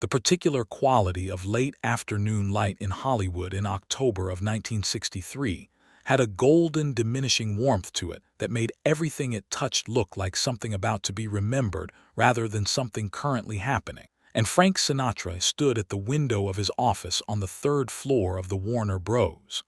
The particular quality of late afternoon light in Hollywood in October of 1963 had a golden, diminishing warmth to it that made everything it touched look like something about to be remembered rather than something currently happening. And Frank Sinatra stood at the window of his office on the third floor of the Warner Bros.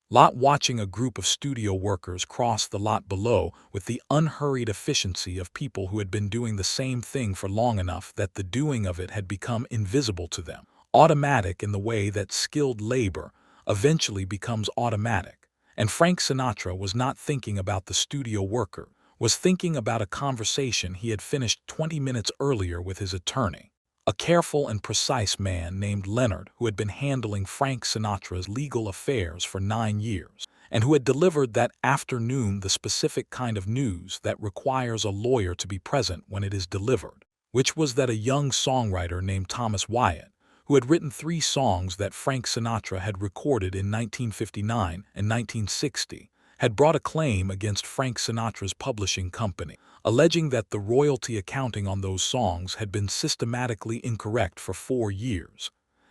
Lot, watching a group of studio workers cross the lot below with the unhurried efficiency of people who had been doing the same thing for long enough that the doing of it had become invisible to them, automatic in the way that skilled labor eventually becomes automatic. And Frank Sinatra was not thinking about the studio worker, was thinking about a conversation he had finished 20 minutes earlier with his attorney, a careful and precise man named Leonard who had been handling Frank Sinatra's legal affairs for 9 years, and who had delivered that afternoon the specific kind of news that requires a lawyer to be present when it is delivered, which was that a young songwriter named Thomas Wyatt, who had written 3 songs that Frank Sinatra had recorded in 1959 and 1960, had brought a claim against Frank Sinatra's publishing company, alleging that the royalty accounting on those songs had been systematically incorrect for 4 years,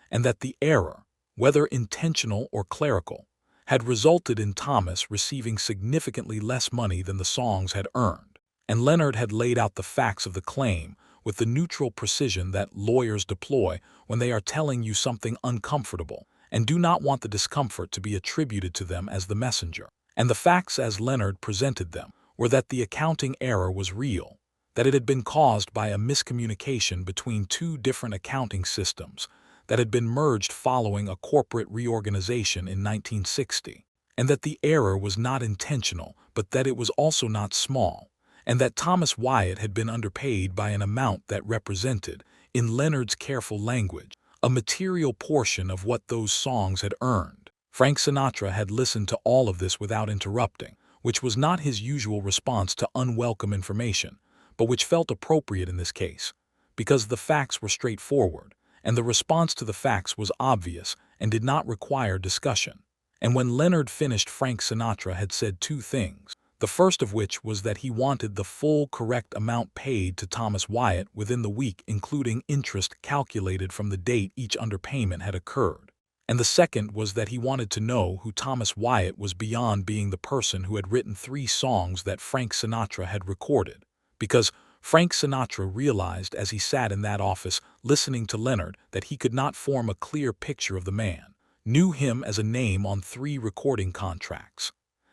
and that the error, whether intentional or clerical, had resulted in Thomas receiving significantly less money than the songs had earned. And Leonard had laid out the facts of the claim with the neutral precision that lawyers deploy when they are telling you something uncomfortable and do not want the discomfort to be attributed to them as the messenger. And the facts as Leonard presented them were that the accounting error was real, that it had been caused by a miscommunication between 2 different accounting systems that had been merged following a corporate reorganization in 1960, and that the error was not intentional, but that it was also not small, and that Thomas Wyatt had been underpaid by an amount that represented, in Leonard's careful language, a material portion of what those songs had earned. Frank Sinatra had listened to all of this without interrupting, which was not his usual response to unwelcome information, but which felt appropriate in this case, because the facts were straightforward, and the response to the facts was obvious and did not require discussion. And when Leonard finished, Frank Sinatra had said 2 things, the first of which was that he wanted the full correct amount paid to Thomas Wyatt within the week, including interest calculated from the date each underpayment had occurred. And the second was that he wanted to know who Thomas Wyatt was beyond being the person who had written 3 songs that Frank Sinatra had recorded. Because Frank Sinatra realized as he sat in that office listening to Leonard that he could not form a clear picture of the man, knew him as a name on 3 recording contracts.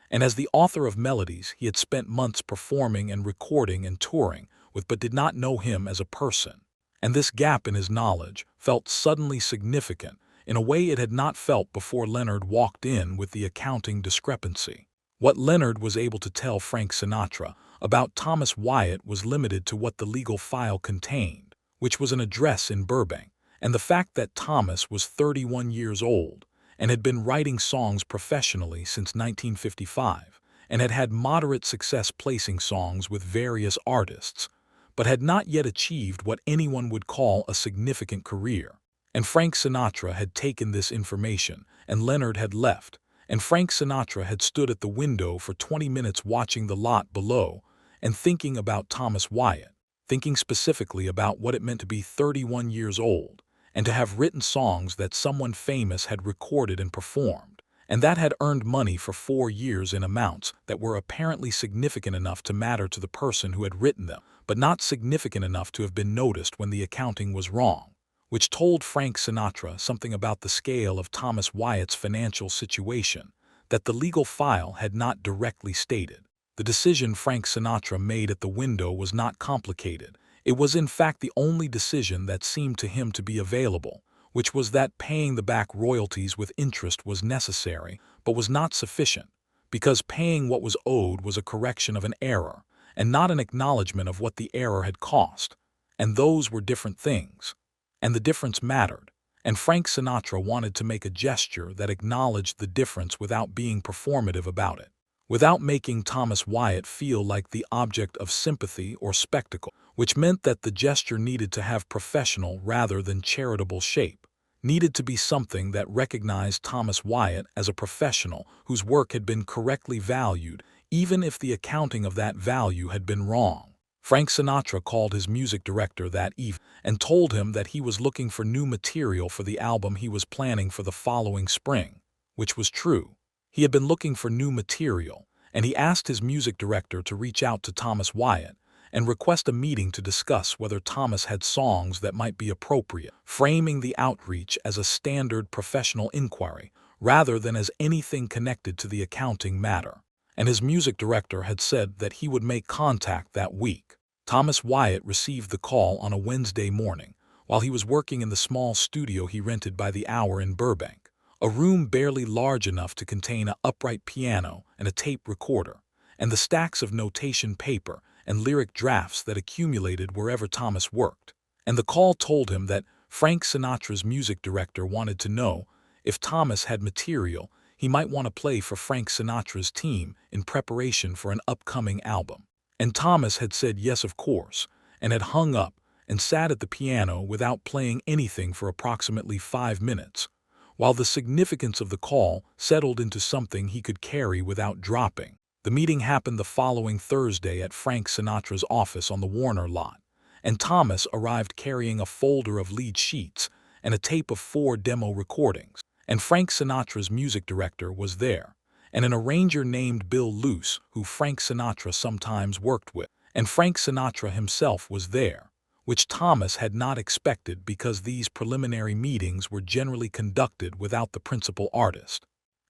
And as the author of melodies he had spent months performing and recording and touring with, but did not know him as a person. And this gap in his knowledge felt suddenly significant in a way it had not felt before Leonard walked in with the accounting discrepancy. What Leonard was able to tell Frank Sinatra about Thomas Wyatt was limited to what the legal file contained, which was an address in Burbank, and the fact that Thomas was 31 years old and had been writing songs professionally since 1955 and had had moderate success placing songs with various artists, but had not yet achieved what anyone would call a significant career. And Frank Sinatra had taken this information, and Leonard had left, and Frank Sinatra had stood at the window for 20 minutes watching the lot below and thinking about Thomas Wyatt, thinking specifically about what it meant to be 31 years old and to have written songs that someone famous had recorded and performed, and that had earned money for 4 years in amounts that were apparently significant enough to matter to the person who had written them, but not significant enough to have been noticed when the accounting was wrong, which told Frank Sinatra something about the scale of Thomas Wyatt's financial situation that the legal file had not directly stated. The decision Frank Sinatra made at the window was not complicated. It was in fact the only decision that seemed to him to be available, which was that paying the back royalties with interest was necessary, but was not sufficient, because paying what was owed was a correction of an error, and not an acknowledgement of what the error had cost, and those were different things. And the difference mattered, and Frank Sinatra wanted to make a gesture that acknowledged the difference without being performative about it, without making Thomas Wyatt feel like the object of sympathy or spectacle, which meant that the gesture needed to have professional rather than charitable shape, needed to be something that recognized Thomas Wyatt as a professional whose work had been correctly valued, even if the accounting of that value had been wrong. Frank Sinatra called his music director that evening and told him that he was looking for new material for the album he was planning for the following spring, which was true. He had been looking for new material, and he asked his music director to reach out to Thomas Wyatt and request a meeting to discuss whether Thomas had songs that might be appropriate, framing the outreach as a standard professional inquiry rather than as anything connected to the accounting matter. And his music director had said that he would make contact that week. Thomas Wyatt received the call on a Wednesday morning while he was working in the small studio he rented by the hour in Burbank, a room barely large enough to contain an upright piano and a tape recorder, and the stacks of notation paper and lyric drafts that accumulated wherever Thomas worked. And the call told him that Frank Sinatra's music director wanted to know if Thomas had material he might want to play for Frank Sinatra's team in preparation for an upcoming album. And Thomas had said yes, of course, and had hung up and sat at the piano without playing anything for approximately 5 minutes, while the significance of the call settled into something he could carry without dropping. The meeting happened the following Thursday at Frank Sinatra's office on the Warner lot, and Thomas arrived carrying a folder of lead sheets and a tape of 4 demo recordings. And Frank Sinatra's music director was there, and an arranger named Bill Luce, who Frank Sinatra sometimes worked with. And Frank Sinatra himself was there, which Thomas had not expected because these preliminary meetings were generally conducted without the principal artist.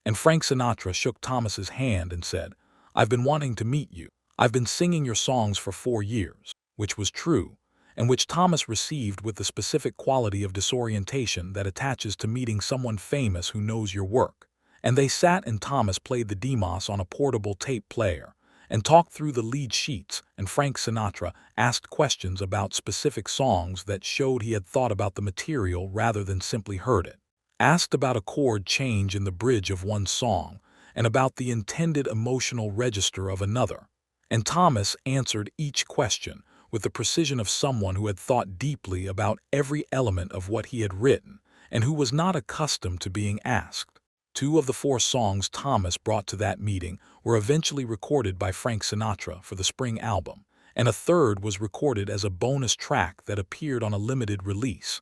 And Frank Sinatra shook Thomas's hand and said, "I've been wanting to meet you. I've been singing your songs for 4 years," which was true, and which Thomas received with the specific quality of disorientation that attaches to meeting someone famous who knows your work. And they sat and Thomas played the demos on a portable tape player and talked through the lead sheets, and Frank Sinatra asked questions about specific songs that showed he had thought about the material rather than simply heard it, asked about a chord change in the bridge of one song and about the intended emotional register of another. And Thomas answered each question with the precision of someone who had thought deeply about every element of what he had written and who was not accustomed to being asked. 2 of the 4 songs Thomas brought to that meeting were eventually recorded by Frank Sinatra for the spring album, and a third was recorded as a bonus track that appeared on a limited release.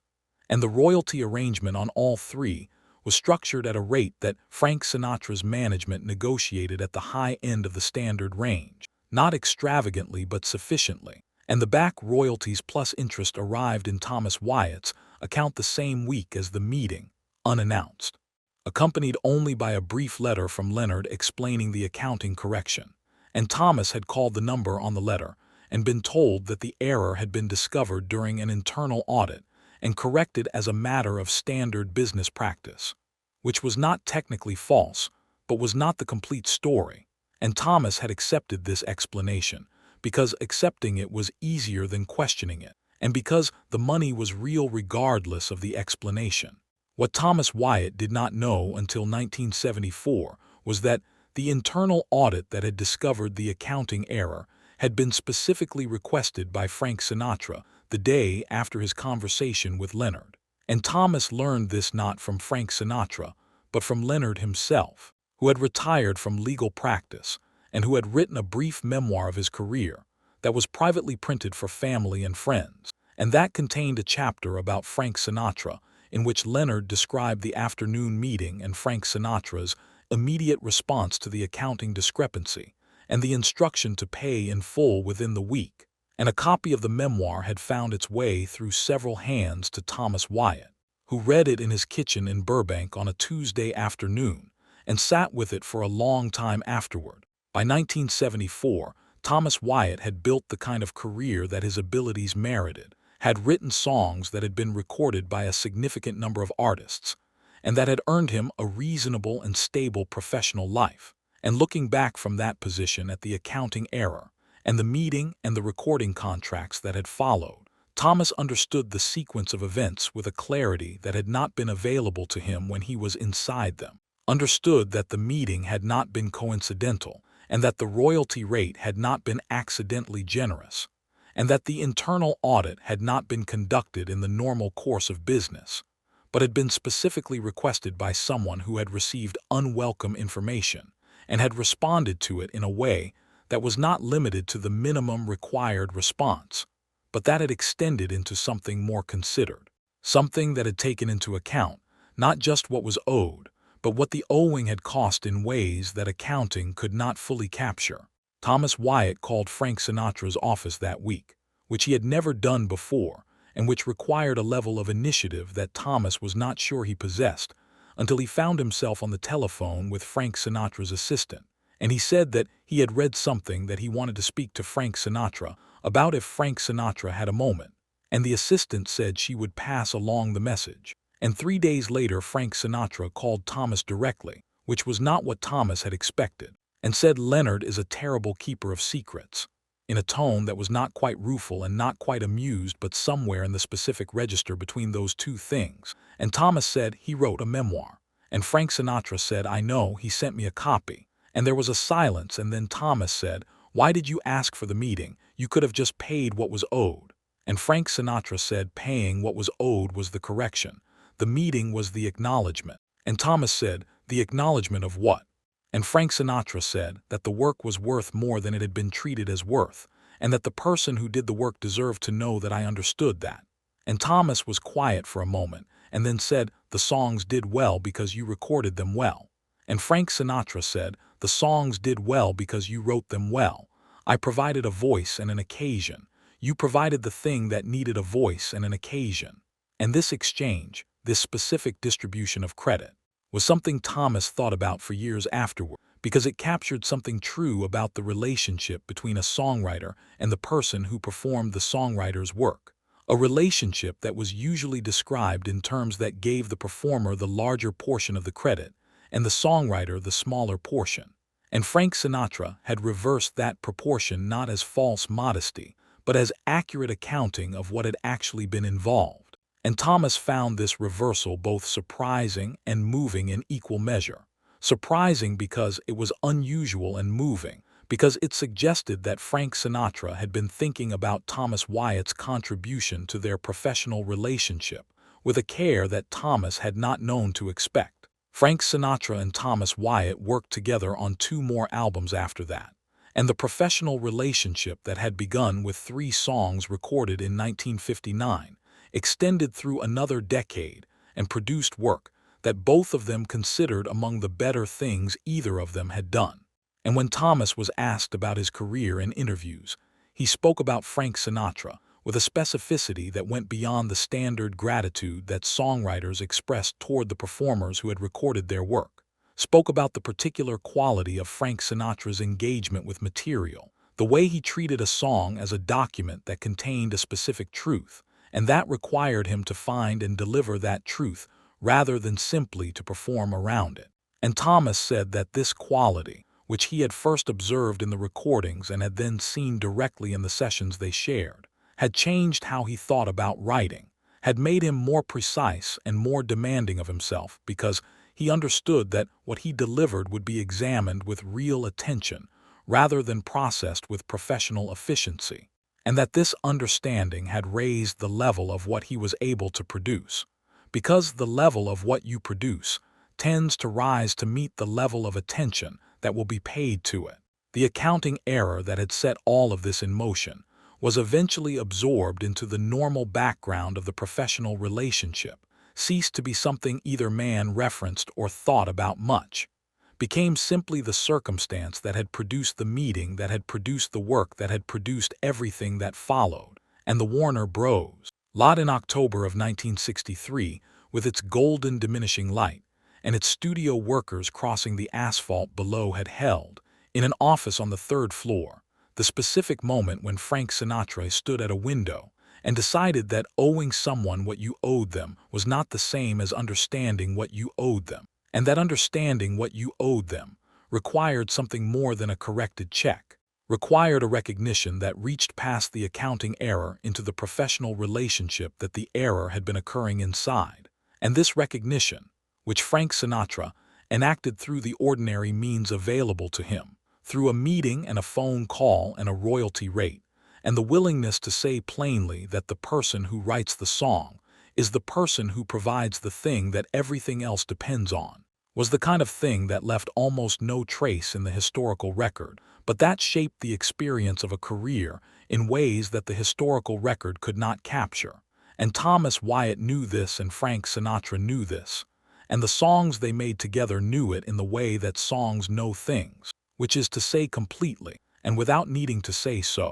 And the royalty arrangement on all 3 was structured at a rate that Frank Sinatra's management negotiated at the high end of the standard range, not extravagantly but sufficiently. And the back royalties plus interest arrived in Thomas Wyatt's account the same week as the meeting, unannounced, accompanied only by a brief letter from Leonard explaining the accounting correction. And Thomas had called the number on the letter and been told that the error had been discovered during an internal audit and corrected as a matter of standard business practice, which was not technically false, but was not the complete story. And Thomas had accepted this explanation, because accepting it was easier than questioning it, and because the money was real regardless of the explanation. What Thomas Wyatt did not know until 1974 was that the internal audit that had discovered the accounting error had been specifically requested by Frank Sinatra the day after his conversation with Leonard. And Thomas learned this not from Frank Sinatra, but from Leonard himself, who had retired from legal practice and who had written a brief memoir of his career that was privately printed for family and friends, and that contained a chapter about Frank Sinatra in which Leonard described the afternoon meeting and Frank Sinatra's immediate response to the accounting discrepancy and the instruction to pay in full within the week. And a copy of the memoir had found its way through several hands to Thomas Wyatt, who read it in his kitchen in Burbank on a Tuesday afternoon and sat with it for a long time afterward. By 1974, Thomas Wyatt had built the kind of career that his abilities merited, had written songs that had been recorded by a significant number of artists, and that had earned him a reasonable and stable professional life. And looking back from that position at the accounting error and the meeting and the recording contracts that had followed, Thomas understood the sequence of events with a clarity that had not been available to him when he was inside them, understood that the meeting had not been coincidental, and that the royalty rate had not been accidentally generous, and that the internal audit had not been conducted in the normal course of business, but had been specifically requested by someone who had received unwelcome information and had responded to it in a way that was not limited to the minimum required response, but that had extended into something more considered, something that had taken into account not just what was owed, but what the owing had cost in ways that accounting could not fully capture. Thomas Wyatt called Frank Sinatra's office that week, which he had never done before, and which required a level of initiative that Thomas was not sure he possessed until he found himself on the telephone with Frank Sinatra's assistant, and he said that he had read something that he wanted to speak to Frank Sinatra about if Frank Sinatra had a moment, and the assistant said she would pass along the message. And 3 days later Frank Sinatra called Thomas directly, which was not what Thomas had expected, and said Leonard is a terrible keeper of secrets, in a tone that was not quite rueful and not quite amused but somewhere in the specific register between those two things. And Thomas said he wrote a memoir. And Frank Sinatra said, I know, he sent me a copy. And there was a silence, and then Thomas said, why did you ask for the meeting? You could have just paid what was owed. And Frank Sinatra said paying what was owed was the correction. The meeting was the acknowledgement. And Thomas said, the acknowledgement of what? And Frank Sinatra said that the work was worth more than it had been treated as worth, and that the person who did the work deserved to know that I understood that. And Thomas was quiet for a moment, and then said, the songs did well because you recorded them well. And Frank Sinatra said, the songs did well because you wrote them well. I provided a voice and an occasion. You provided the thing that needed a voice and an occasion. And this exchange, this specific distribution of credit, was something Thomas thought about for years afterward, because it captured something true about the relationship between a songwriter and the person who performed the songwriter's work, a relationship that was usually described in terms that gave the performer the larger portion of the credit and the songwriter the smaller portion. And Frank Sinatra had reversed that proportion not as false modesty, but as accurate accounting of what had actually been involved. And Thomas found this reversal both surprising and moving in equal measure. Surprising because it was unusual, and moving because it suggested that Frank Sinatra had been thinking about Thomas Wyatt's contribution to their professional relationship with a care that Thomas had not known to expect. Frank Sinatra and Thomas Wyatt worked together on 2 more albums after that, and the professional relationship that had begun with 3 songs recorded in 1959 extended through another decade and produced work that both of them considered among the better things either of them had done. And when Thomas was asked about his career in interviews, he spoke about Frank Sinatra with a specificity that went beyond the standard gratitude that songwriters expressed toward the performers who had recorded their work, spoke about the particular quality of Frank Sinatra's engagement with material, the way he treated a song as a document that contained a specific truth, and that required him to find and deliver that truth rather than simply to perform around it. And Thomas said that this quality, which he had first observed in the recordings and had then seen directly in the sessions they shared, had changed how he thought about writing, had made him more precise and more demanding of himself, because he understood that what he delivered would be examined with real attention rather than processed with professional efficiency, and that this understanding had raised the level of what he was able to produce, because the level of what you produce tends to rise to meet the level of attention that will be paid to it. The accounting error that had set all of this in motion was eventually absorbed into the normal background of the professional relationship, ceased to be something either man referenced or thought about much, became simply the circumstance that had produced the meeting, that had produced the work, that had produced everything that followed. And the Warner Bros. Lot in October of 1963, with its golden diminishing light, and its studio workers crossing the asphalt below, had held, in an office on the 3rd floor, the specific moment when Frank Sinatra stood at a window and decided that owing someone what you owed them was not the same as understanding what you owed them, and that understanding what you owed them required something more than a corrected check, required a recognition that reached past the accounting error into the professional relationship that the error had been occurring inside. And this recognition, which Frank Sinatra enacted through the ordinary means available to him, through a meeting and a phone call and a royalty rate, and the willingness to say plainly that the person who writes the song is the person who provides the thing that everything else depends on, was the kind of thing that left almost no trace in the historical record, but that shaped the experience of a career in ways that the historical record could not capture. And Thomas Wyatt knew this, and Frank Sinatra knew this. And the songs they made together knew it in the way that songs know things, which is to say completely, and without needing to say so.